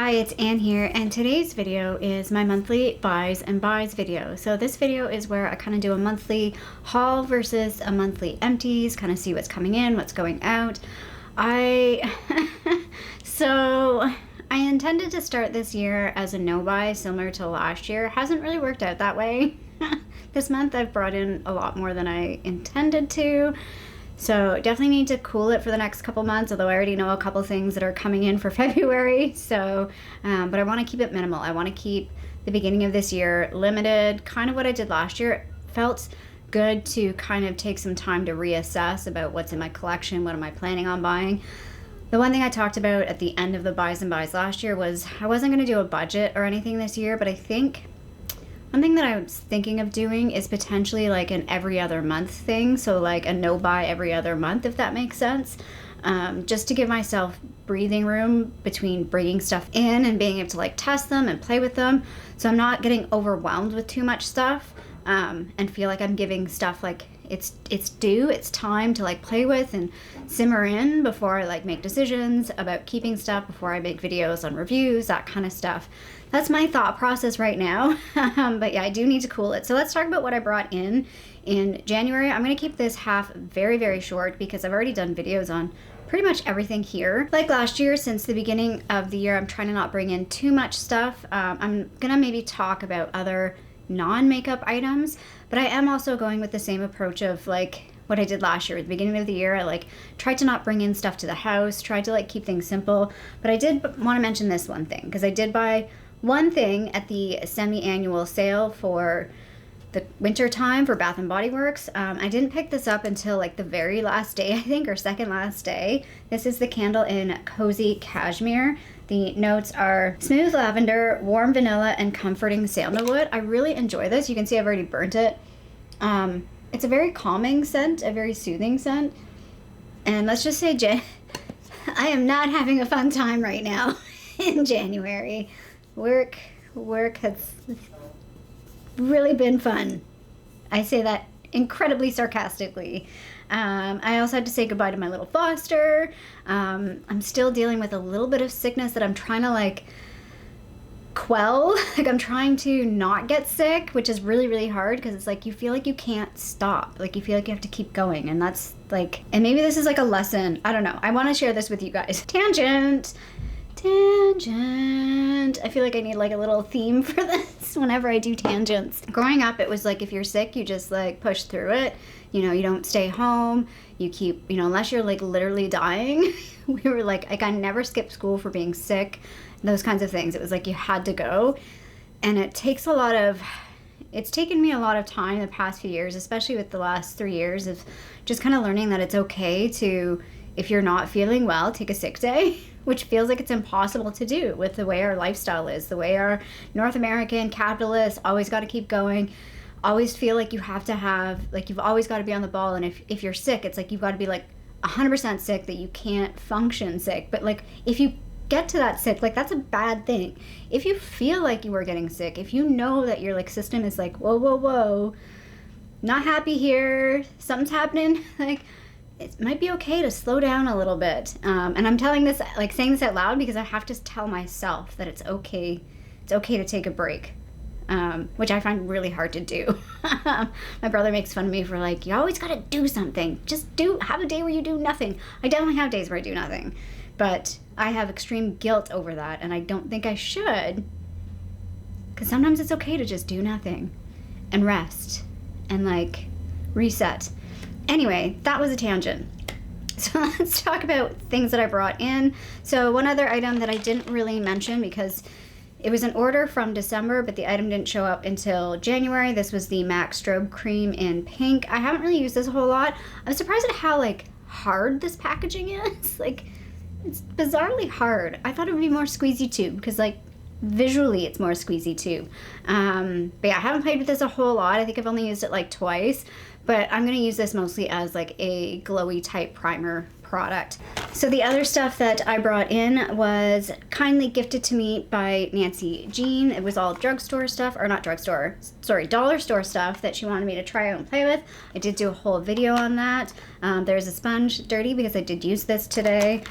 Hi, it's Anne here, and today's video is my monthly buys and buys video. So this video is where I kind of do a monthly haul versus a monthly empties, kind of see what's coming in, what's going out. So I intended to start this year as a no buy, similar to last year. Hasn't really worked out that way. This month I've brought in a lot more than I intended to. So definitely need to cool it for the next couple months, although I already know a couple things that are coming in for February. So, but I want to keep it minimal. I want to keep the beginning of this year limited, kind of what I did last year. It felt good to kind of take some time to reassess about what's in my collection, what am I planning on buying. The one thing I talked about at the end of the buys and buys last year was I wasn't going to do a budget or anything this year, but I think one thing that I was thinking of doing is potentially like an every other month thing. So like a no buy every other month, if that makes sense. Just to give myself breathing room between bringing stuff in and being able to like test them and play with them. So I'm not getting overwhelmed with too much stuff and feel like I'm giving stuff like it's due, it's time to like play with and simmer in before I like make decisions about keeping stuff, before I make videos on reviews, that kind of stuff. That's my thought process right now. But yeah, I do need to cool it. So let's talk about what I brought in January. I'm going to keep this half very, very short because I've already done videos on pretty much everything here. Like last year, since the beginning of the year, I'm trying to not bring in too much stuff. I'm going to maybe talk about other non-makeup items, but I am also going with the same approach of like what I did last year. At the beginning of the year, I like tried to not bring in stuff to the house, tried to like keep things simple. But I did want to mention this one thing because I did buy one thing at the semi-annual sale for the winter time for Bath and Body Works. I didn't pick this up until like the very last day, I think, or second last day. This is the candle in Cozy Cashmere. The notes are smooth lavender, warm vanilla, and comforting sandalwood. I really enjoy this. You can see I've already burnt it. It's a very calming scent, a very soothing scent. And let's just say, I am not having a fun time right now in January. Work has really been fun. I say that incredibly sarcastically. I also had to say goodbye to my little Foster. I'm still dealing with a little bit of sickness that I'm trying to like quell. Like I'm trying to not get sick, which is really, really hard because it's like you feel like you can't stop. Like you feel like you have to keep going, and that's like, and maybe this is like a lesson. I don't know. I want to share this with you guys. Tangent. I feel like I need like a little theme for this whenever I do tangents. Growing up, it was like if you're sick, you just like push through it. You know, you don't stay home. You keep, you know, unless you're like literally dying. We were like I never skipped school for being sick, those kinds of things. It was like you had to go. And it's taken me a lot of time the past few years, especially with the last 3 years of just kind of learning that it's okay to, if you're not feeling well, take a sick day, which feels like it's impossible to do with the way our lifestyle is, the way our North American capitalists always got to keep going, always feel like you have to have, like you've always got to be on the ball. And if you're sick, it's like you've got to be like 100% sick, that you can't function sick. But like if you get to that sick, like that's a bad thing. If you feel like you are getting sick, if you know that your like system is like, whoa, not happy here, something's happening, like it might be okay to slow down a little bit. And I'm saying this out loud because I have to tell myself that it's okay to take a break, which I find really hard to do. My brother makes fun of me for like, you always gotta do something. Just have a day where you do nothing. I definitely have days where I do nothing, but I have extreme guilt over that, and I don't think I should, because sometimes it's okay to just do nothing and rest and like reset. Anyway, that was a tangent. So let's talk about things that I brought in. So one other item that I didn't really mention because it was an order from December, but the item didn't show up until January. This was the MAC Strobe Cream in pink. I haven't really used this a whole lot. I'm surprised at how like hard this packaging is. Like it's bizarrely hard. I thought it would be more squeezy tube because like visually it's more squeezy tube. But yeah, I haven't played with this a whole lot. I think I've only used it like twice. But I'm going to use this mostly as like a glowy type primer product. So the other stuff that I brought in was kindly gifted to me by Nancy Jean. It was all drugstore stuff, or not drugstore, sorry, dollar store stuff that she wanted me to try out and play with. I did do a whole video on that. There's a sponge dirty because I did use this today.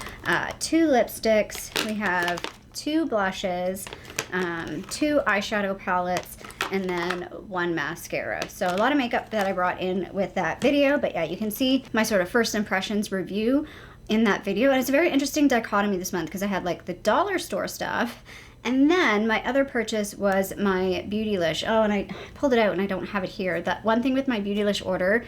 2 lipsticks. We have 2 blushes, 2 eyeshadow palettes, and then 1 mascara. So a lot of makeup that I brought in with that video, but yeah, you can see my sort of first impressions review in that video. And it's a very interesting dichotomy this month because I had like the dollar store stuff, and then my other purchase was my Beautylish. Oh, and I pulled it out and I don't have it here. That one thing with my Beautylish order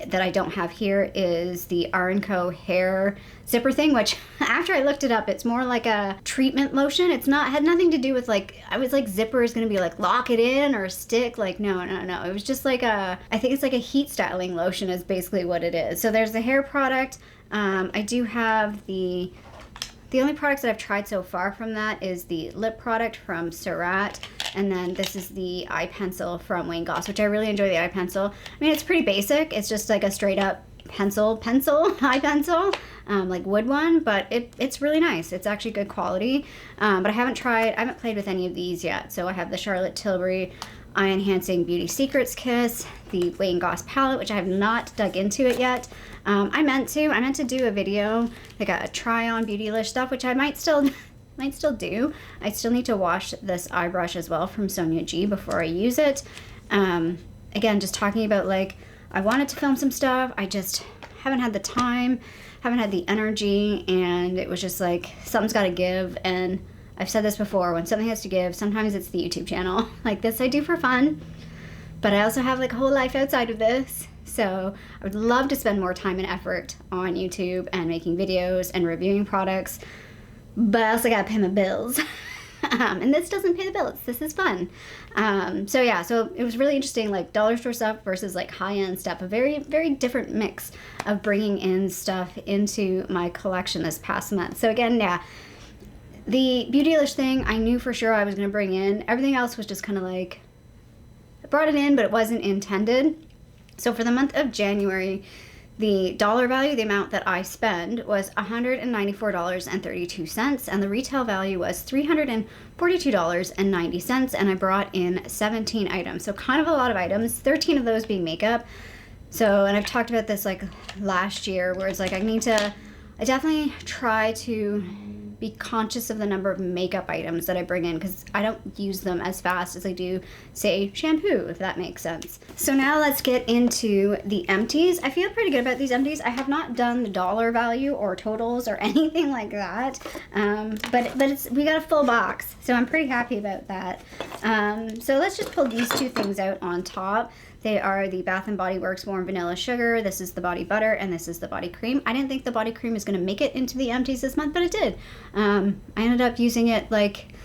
that I don't have here is the R & Co hair zipper thing, which after I looked it up, it's more like a treatment lotion. It's not, had nothing to do with like, I was like zipper is gonna be like lock it in or stick. Like, no. It was just like I think it's like a heat styling lotion is basically what it is. So there's the hair product. I do have the only products that I've tried so far from that is the lip product from Surratt, and then this is the eye pencil from Wayne Goss, which I really enjoy the eye pencil. I mean, it's pretty basic. It's just like a straight up pencil, eye pencil, like wood one, but it's really nice. It's actually good quality, but I haven't played with any of these yet. So I have the Charlotte Tilbury Eye Enhancing Beauty Secrets Kiss, the Wayne Goss palette, which I have not dug into it yet. I meant to do a video, like a try on Beautylish stuff, which I might still do. I still need to wash this eye brush as well from Sonia G before I use it. Again, just talking about like, I wanted to film some stuff. I just haven't had the time, haven't had the energy, and it was just like, something's got to give. And I've said this before, when something has to give, sometimes it's the YouTube channel. Like this I do for fun, but I also have like a whole life outside of this. So I would love to spend more time and effort on YouTube and making videos and reviewing products, but I also gotta pay my bills. And this doesn't pay the bills. This is fun. So yeah, so it was really interesting, like dollar store stuff versus like high-end stuff. A very, very different mix of bringing in stuff into my collection this past month. So again, yeah, the Beautylish thing, I knew for sure I was going to bring in. Everything else was just kind of like, I brought it in, but it wasn't intended. So for the month of January, the dollar value, the amount that I spend, was $194.32, and the retail value was $342.90, and I brought in 17 items. So kind of a lot of items, 13 of those being makeup. So, and I've talked about this like last year, where it's like I definitely try to be conscious of the number of makeup items that I bring in, because I don't use them as fast as I do, say, shampoo, if that makes sense. So now let's get into the empties. I feel pretty good about these empties. I have not done the dollar value or totals or anything like that, but we got a full box, so I'm pretty happy about that. So let's just pull these two things out on top. They are the Bath & Body Works Warm Vanilla Sugar. This is the body butter, and this is the body cream. I didn't think the body cream was going to make it into the empties this month, but it did. I ended up using it like,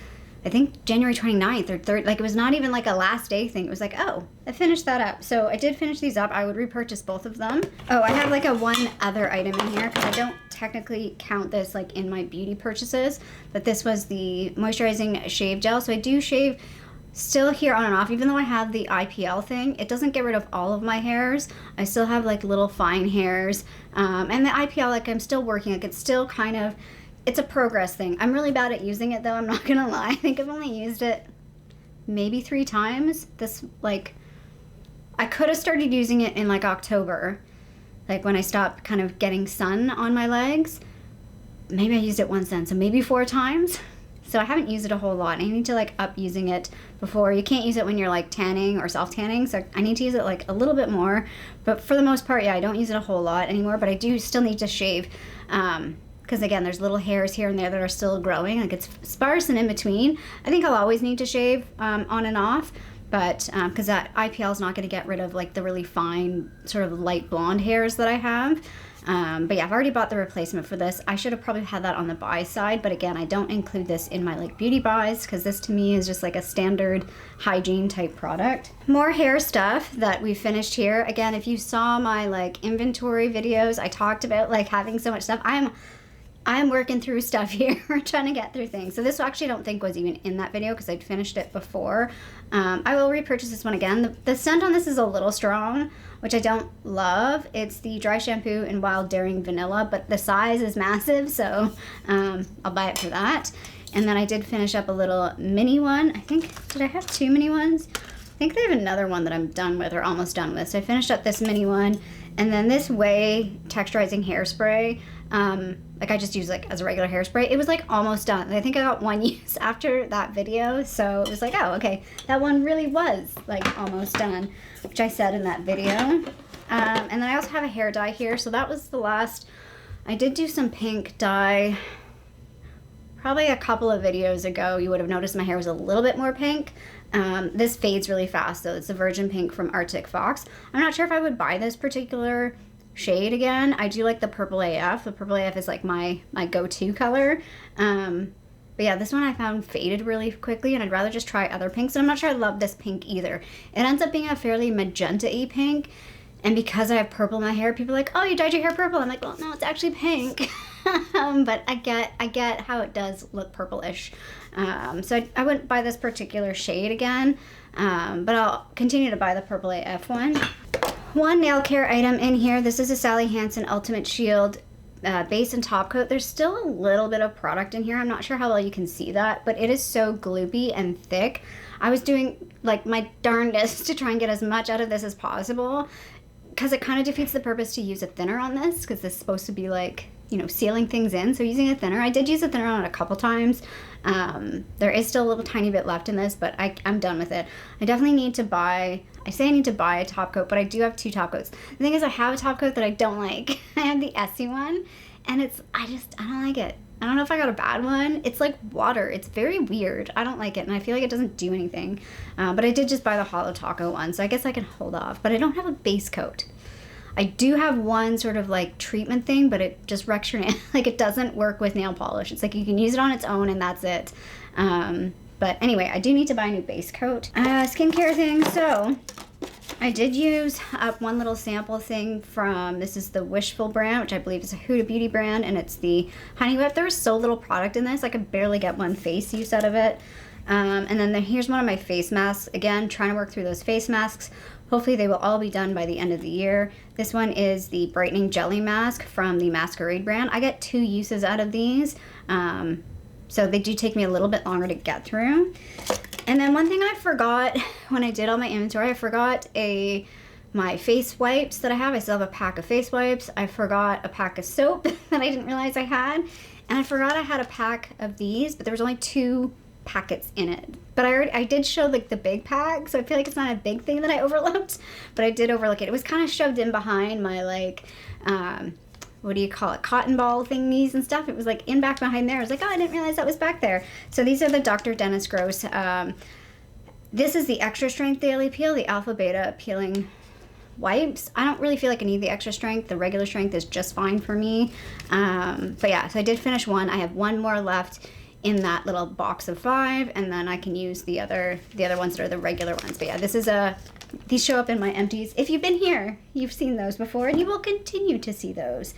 I think January 29th or 3rd. Like, it was not even like a last day thing. It was like, oh, I finished that up. So I did finish these up. I would repurchase both of them. Oh, I have like a one other item in here, because I don't technically count this like in my beauty purchases, but this was the moisturizing shave gel. So I do shave still here on and off, even though I have the IPL thing. It doesn't get rid of all of my hairs. I still have like little fine hairs, and the IPL, like, I'm still working, like, it's still kind of, it's a progress thing. I'm really bad at using it though, I'm not gonna lie. I think I've only used it maybe 3 times. This, like, I could have started using it in like October, like when I stopped kind of getting sun on my legs. Maybe I used it once then, so maybe 4 times. So I haven't used it a whole lot. I need to like up using it before. You can't use it when you're like tanning or self-tanning, so I need to use it like a little bit more. But for the most part, yeah, I don't use it a whole lot anymore, but I do still need to shave. Because again, there's little hairs here and there that are still growing. Like, it's sparse and in between. I think I'll always need to shave on and off, but because that IPL is not going to get rid of like the really fine sort of light blonde hairs that I have. But yeah, I've already bought the replacement for this. I should have probably had that on the buy side, but again, I don't include this in my like beauty buys, because this to me is just like a standard hygiene type product. More hair stuff that we finished here. Again, if you saw my like inventory videos, I talked about like having so much stuff. I'm working through stuff here. We're trying to get through things. So this actually I don't think was even in that video, because I'd finished it before. I will repurchase this one again. The scent on this is a little strong, which I don't love. It's the dry shampoo in Wild Daring Vanilla, but the size is massive, so I'll buy it for that. And then I did finish up a little mini one. I think, did I have 2 mini ones? I think they have another one that I'm done with or almost done with. So I finished up this mini one. And then this Way texturizing hairspray. like I just use like as a regular hairspray. It was like almost done. I think I got one use after that video, so it was like, oh, okay, that one really was like almost done, which I said in that video. And then I also have a hair dye here, so that was the last. I did do some pink dye probably a couple of videos ago. You would have noticed my hair was a little bit more pink. This fades really fast, though. It's a virgin pink from Arctic Fox. I'm not sure if I would buy this particular shade again. I do like the Purple AF. The Purple AF is like my go-to color. But yeah, this one I found faded really quickly, and I'd rather just try other pinks. And I'm not sure I love this pink either. It ends up being a fairly magenta-y pink. And because I have purple in my hair, people are like, oh, you dyed your hair purple. I'm like, well, no, it's actually pink. But I get how it does look purplish. So I wouldn't buy this particular shade again, but I'll continue to buy the Purple AF one. One nail care item in here. This is a Sally Hansen Ultimate Shield base and top coat. There's still a little bit of product in here. I'm not sure how well you can see that, but it is so gloopy and thick. I was doing like my darndest to try and get as much out of this as possible, because it kind of defeats the purpose to use a thinner on this, because this is supposed to be like, you know, sealing things in. So using a thinner, I did use a thinner on it a couple times. There is still a little tiny bit left in this, but I'm done with it. I definitely need to buy, I say I need to buy a top coat, but I do have 2 top coats. The thing is, I have a top coat that I don't like. I have the Essie one, and I don't like it. I don't know if I got a bad one. It's like water. It's very weird. I don't like it, and I feel like it doesn't do anything. But I did just buy the Holo Taco one, so I guess I can hold off. But I don't have a base coat. I do have one sort of like treatment thing, but it just wrecks your nail. Like, it doesn't work with nail polish. It's like you can use it on its own and that's it. But anyway, I do need to buy a new base coat. Skincare thing. So I did use up one little sample thing from, this is the Wishful brand, which I believe is a Huda Beauty brand, and it's the Honey Whip. There was so little product in this, I could barely get one face use out of it. And then here's one of my face masks. Again, trying to work through those face masks. Hopefully they will all be done by the end of the year. This one is the Brightening Jelly Mask from the Masquerade brand. I get 2 uses out of these. So they do take me a little bit longer to get through. And then one thing I forgot when I did all my inventory, I forgot my face wipes that I have. I still have a pack of face wipes. I forgot a pack of soap that I didn't realize I had. And I forgot I had a pack of these, but there was only 2 packets in it. But I did show like the big pack, so I feel like it's not a big thing that I overlooked, but I did overlook it. It was kind of shoved in behind my like, what do you call it, cotton ball thingies and stuff. It was like in back behind there. I was like, oh, I didn't realize that was back there. So these are the Dr. Dennis Gross. This is the extra strength daily peel, the alpha beta peeling wipes. I don't really feel like I need the extra strength. The regular strength is just fine for me. But yeah, so I did finish one. I have one more left in that little box of 5, and then I can use the other ones that are the regular ones. But yeah, these show up in my empties. If you've been here, you've seen those before, and you will continue to see those.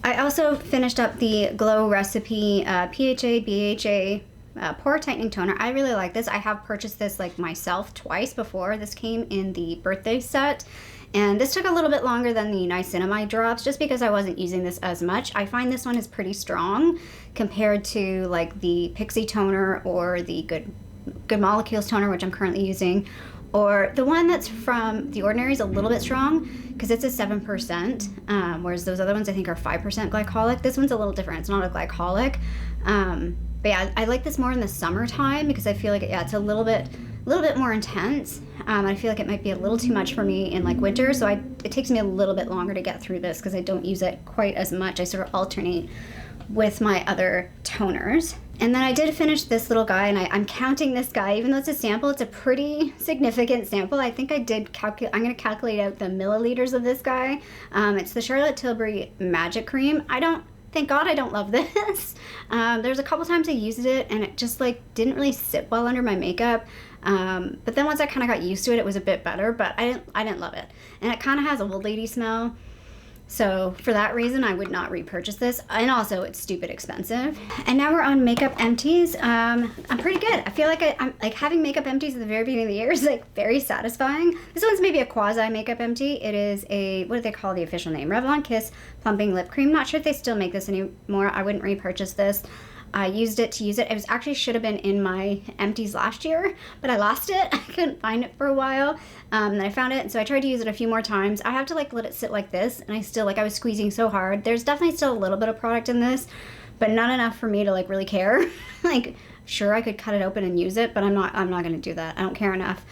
I also finished up the Glow Recipe PHA BHA pore tightening toner. I really like this. I have purchased this like myself twice before. This came in the birthday set. And this took a little bit longer than the niacinamide drops just because I wasn't using this as much. I find this one is pretty strong compared to like the Pixie toner or the Good Molecules toner, which I'm currently using, or the one that's from The Ordinary is a little bit strong because it's a 7%, whereas those other ones I think are 5% glycolic. This one's a little different. It's not a glycolic. But yeah, I like this more in the summertime because I feel like it's a little bit more intense. I feel like it might be a little too much for me in like winter, so it takes me a little bit longer to get through this because I don't use it quite as much. I sort of alternate with my other toners. And then I did finish this little guy, and I'm counting this guy. Even though it's a sample, it's a pretty significant sample. I think I'm going to calculate out the milliliters of this guy. It's the Charlotte Tilbury Magic Cream. Thank God I don't love this. There's a couple times I used it and it just like didn't really sit well under my makeup. But then once I kind of got used to it, it was a bit better, but I didn't love it. And it kind of has a old lady smell. So for that reason, I would not repurchase this. And also it's stupid expensive. And now we're on Makeup Empties. I'm pretty good. I feel like I'm like having Makeup Empties at the very beginning of the year is like very satisfying. This one's maybe a quasi Makeup Empty. It is a, what do they call the official name? Revlon Kiss Plumping Lip Cream. Not sure if they still make this anymore. I wouldn't repurchase this. I used it to use it. It was actually should have been in my empties last year, but I lost it. I couldn't find it for a while. Then I found it, and so I tried to use it a few more times. I have to like let it sit like this, and I still I was squeezing so hard. There's definitely still a little bit of product in this, but not enough for me to like really care. Like, sure, I could cut it open and use it, but I'm not going to do that. I don't care enough.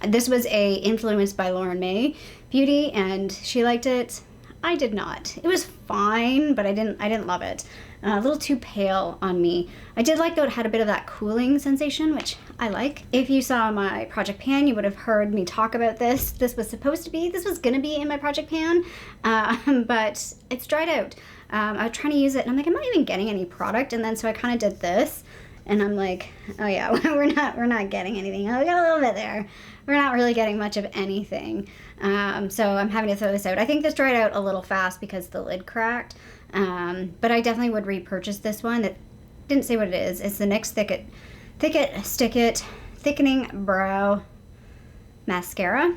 This was influenced by Lauren May Beauty, and she liked it. I did not. It was fine, but I didn't love it. A little too pale on me. I did like though it had a bit of that cooling sensation, which I like. If you saw my project pan, you would have heard me talk about this. This was gonna be in my project pan, but it's dried out. I was trying to use it, and I'm like, I'm not even getting any product. And then so I kind of did this, and I'm like, oh yeah, we're not getting anything. Oh, we got a little bit there. We're not really getting much of anything. So I'm having to throw this out. I think this dried out a little fast because the lid cracked. But I definitely would repurchase this one. It didn't say what it is. It's the NYX Stick It Thickening Brow Mascara.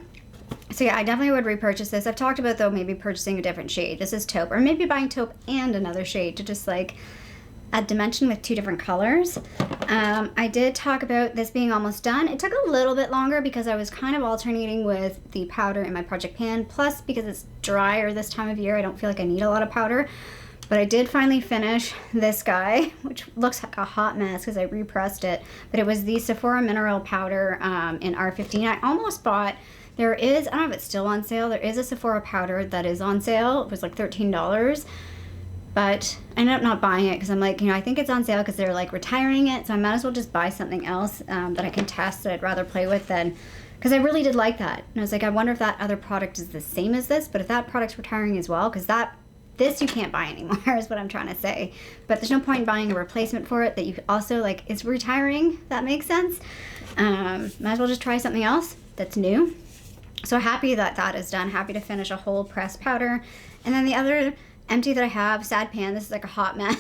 So yeah, I definitely would repurchase this. I've talked about though maybe purchasing a different shade. This is taupe, or maybe buying taupe and another shade to just like add dimension with 2 different colors. I did talk about this being almost done. It took a little bit longer because I was kind of alternating with the powder in my project pan. Plus, because it's drier this time of year, I don't feel like I need a lot of powder. But I did finally finish this guy, which looks like a hot mess because I repressed it. But it was the Sephora Mineral Powder in R15. I almost bought, I don't know if it's still on sale. There is a Sephora powder that is on sale. It was like $13. But I ended up not buying it because I'm like, I think it's on sale because they're like retiring it. So I might as well just buy something else that I can test that I'd rather play with than, because I really did like that. And I was like, I wonder if that other product is the same as this, but if that product's retiring as well, because this you can't buy anymore is what I'm trying to say. But there's no point in buying a replacement for it that you also like is retiring, if that makes sense. Might as well just try something else that's new. So happy that is done. Happy to finish a whole pressed powder. And then the other empty that I have, Sad Pan, this is like a hot mess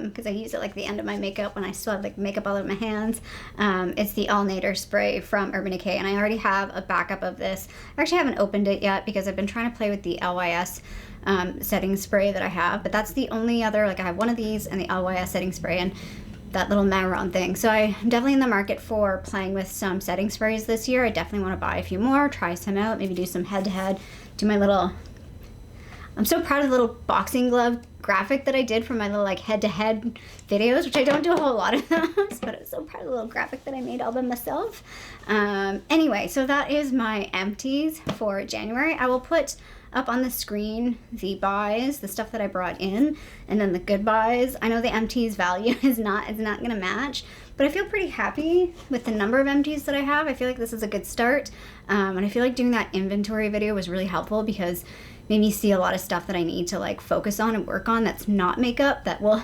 because I use it like the end of my makeup when I still have like makeup all over my hands. It's the All Nader spray from Urban Decay, and I already have a backup of this. I actually haven't opened it yet because I've been trying to play with the LYS setting spray that I have, but that's the only other, like I have one of these and the LYS setting spray and that little Macaron thing. So I'm definitely in the market for playing with some setting sprays this year. I definitely want to buy a few more, try some out, maybe do some head-to-head, do my little, I'm so proud of the little boxing glove graphic that I did for my little like head-to-head videos, which I don't do a whole lot of those, but I'm so proud of the little graphic that I made all by myself. Anyway, so that is my empties for January. I will put up on the screen the buys, the stuff that I brought in, and then the good buys. I know the empties value is not gonna match, but I feel pretty happy with the number of empties that I have. I feel like this is a good start, and I feel like doing that inventory video was really helpful because it made me see a lot of stuff that I need to like focus on and work on that's not makeup, that will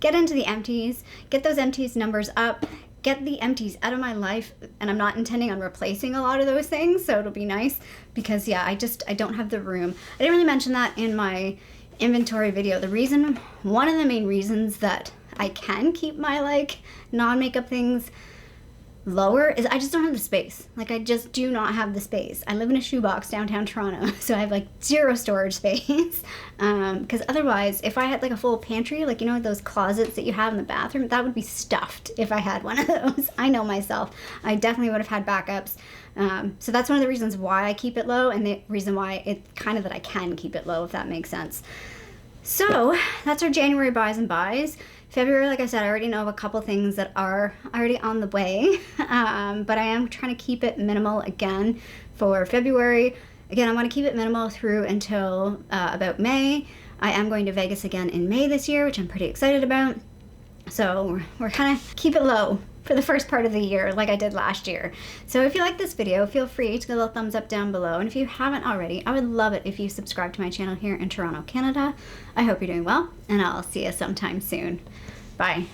get into the empties, get those empties numbers up, get the empties out of my life, and I'm not intending on replacing a lot of those things, so it'll be nice because yeah, I don't have the room. I didn't really mention that in my inventory video. One of the main reasons that I can keep my like non-makeup things lower is I just don't have the space. Like I just do not have the space. I live in a shoebox downtown Toronto, so I have like 0 storage space. Because otherwise, if I had like a full pantry, like those closets that you have in the bathroom, that would be stuffed if I had one of those. I know myself. I definitely would have had backups. So that's one of the reasons why I keep it low, and the reason why it's kind of that I can keep it low, if that makes sense. So that's our January buys and buys. February, like I said, I already know of a couple things that are already on the way, but I am trying to keep it minimal again for February. Again, I want to keep it minimal through until about May. I am going to Vegas again in May this year, which I'm pretty excited about. So we're kind of keep it low for the first part of the year like I did last year. So if you like this video, feel free to give a little thumbs up down below. And if you haven't already, I would love it if you subscribe to my channel here in Toronto, Canada. I hope you're doing well, and I'll see you sometime soon. Bye.